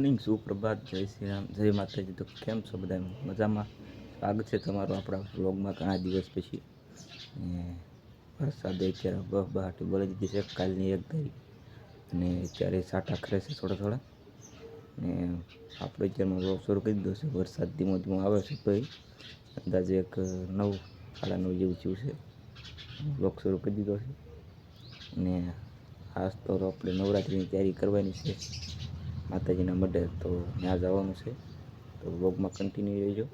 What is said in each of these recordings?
Morning, સુપ્રભાત, જય શ્રી રામ, જય માતાજી. તો કેમ છો બધા? મજામાં? સ્વાગત છે તમારું આપણા વ્લોગમાં ઘણા દિવસ પછી. વરસાદે અત્યારે બહાટી બોલી દીધી છે કાલની 1 તારીખ, અને અત્યારે સાટા ખરે છે થોડા થોડા. ને આપણે અત્યારમાં વ્લોગ શરૂ કરી દીધો છે. વરસાદ ધીમો ધીમો આવે છે, તો અંદાજે 9, સાડા 9 જેવું થયું છે. વ્લોગ શરૂ કરી દીધો છે. અને આજ તો આપણે નવરાત્રિની તૈયારી કરવાની છે માતાજીના મઢે, તો ત્યાં જવાનું છે. તો વ્લોગમાં કન્ટિન્યુ રહેજો.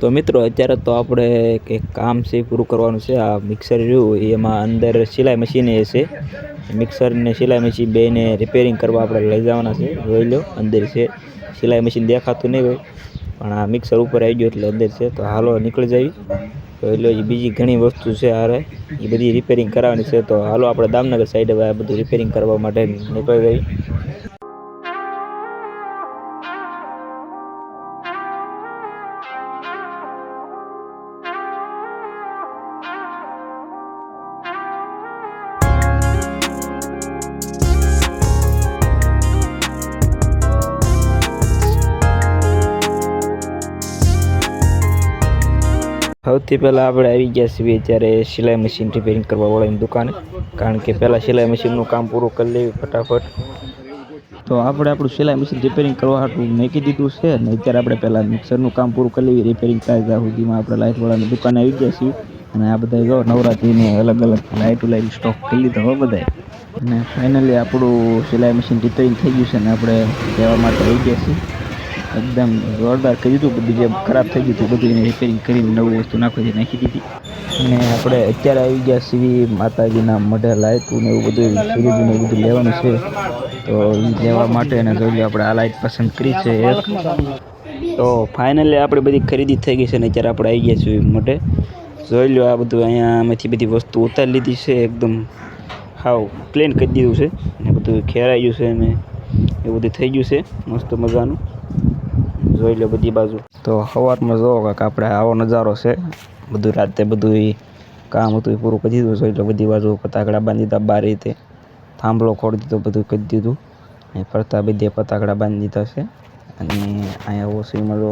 તો મિત્રો, અત્યારે તો આપણે એક કામ છે પૂરું કરવાનું છે. આ મિક્સર રહ્યું એમાં અંદર સિલાઈ મશીન છે. મિક્સર ને સિલાઈ મશીન બેને રિપેરિંગ કરવા આપણે લઈ જવાના છે. જોઈ લો, અંદર છે. સિલાઈ મશીન દેખાતું નહીં હોય, પણ આ મિક્સર ઉપર આવી ગયું એટલે અંદર છે. તો હાલો નીકળી જઈએ. જોઈ લો, બીજી ઘણી વસ્તુ છે હારે, એ બધી રિપેરિંગ કરાવવાની છે. તો હાલો આપણે દામનગર સાઈડ હવે આ બધું રિપેરિંગ કરવા માટે નીકળી જઈએ. સૌથી પહેલાં આપણે આવી ગયા છીએ ત્યારે સિલાઈ મશીન રિપેરિંગ કરવાવાળાની દુકાને, કારણ કે પહેલાં સિલાઈ મશીનનું કામ પૂરું કરી લેવું ફટાફટ. તો આપણે આપણું સિલાઈ મશીન રિપેરિંગ કરવા હાટું મૂકી દીધું છે, અને અત્યારે આપણે પહેલાં મિક્સરનું કામ પૂરું કરી લેવી. રિપેરિંગ થાય ત્યાં સુધીમાં આપણે લાઇટવાળાની દુકાને આવી ગયા છીએ. અને આ બધા જો નવરાત્રિને અલગ અલગ લાઇટ સ્ટોક કરી લીધો હો બધાય. અને ફાઇનલી આપણું સિલાઈ મશીન રિપેરિંગ થઈ ગયું છે, અને આપણે લેવા માટે આવી ગયા છીએ. એકદમ જોરદાર કરી દીધું. બધું જે ખરાબ થઈ ગયું હતું બધું એને રિપેરિંગ કરીને નવું વસ્તુ નાખી દીધી. અને આપણે અત્યારે આવી ગયા છીએ માતાજીના મઢે. લાઇટું ને એવું બધું સિરીઝને એવું બધું લેવાનું છે, તો એ લેવા માટે અને જોઈ લો આપણે આ લાઇટ પસંદ કરી છે એક. તો ફાઇનલી આપણે બધી ખરીદી થઈ ગઈ છે, અને અત્યારે આપણે આવી ગયા છીએ મઢે. જોઈ લો, આ બધું અહીંયા આમાંથી બધી વસ્તુ ઉતારી લીધી છે. એકદમ હાવ ક્લીન કરી દીધું છે, ને બધું ખેરાઈ ગયું છે, અને એ બધું થઈ ગયું છે મસ્ત મજાનું. જોઈ લો બધી બાજુ. તો સવારમાં જોવો કાંક આપણે આવો નજારો છે. બધું રાતે બધું કામ હતું એ પૂરું કરી દીધું. જોઈ લો બધી બાજુ પતાકડા બાંધી દીધા, બાર રીતે થાંભલો ખોડી દીધો, બધું કરી દીધું. અને ફરતા બધે પતાકડા બાંધી દીધા છે. અને અહીંયા ઓસીમાં જો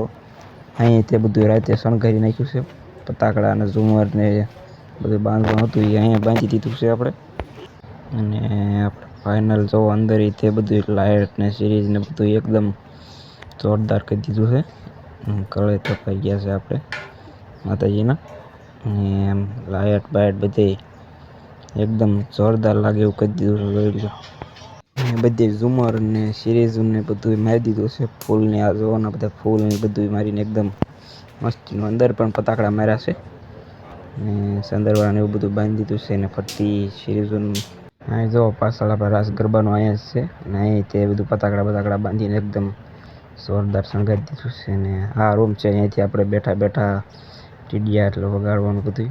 અહીં તે બધું રાતે શણગારી નાખ્યું છે. પતાકડા અને ઝુમર ને બધું બાંધવાનું હતું એ અહીંયા બાંધી દીધું છે આપણે. અને આપણે ફાઇનલ જો અંદર તે બધું લાઇટ ને સિરીઝ ને બધું એકદમ જોરદાર કરી દીધું છે. ગળે તપાઈ ગયા છે આપણે માતાજીના. અને એમ લાઇટ બાઇટ બધે એકદમ જોરદાર લાગે એવું કરી દીધું છે. જોઈ લો, અને બધી ઝુમર ને સિરીઝ ને બધું મારી દીધું છે. ફૂલ ને આ જોવાના બધા ફૂલ ને બધું મારીને એકદમ મસ્તીનું. અંદર પણ પતાકડા માર્યા છે, અને સંદરવાળાને એવું બધું બાંધી દીધું છે. અને ફરતી સિરીઝોનું અહીં જો પાછળ આપણે રાસ ગરબાનું અહીંયા જ છે, અને અહીં તે બધું પતાકડા બાંધીને એકદમ જોરદાર શણગારી દીધું છે. અને આ રૂમ છે, અહીંયાથી આપણે બેઠા બેઠા ટીડિયા એટલે વગાડવાનું બધું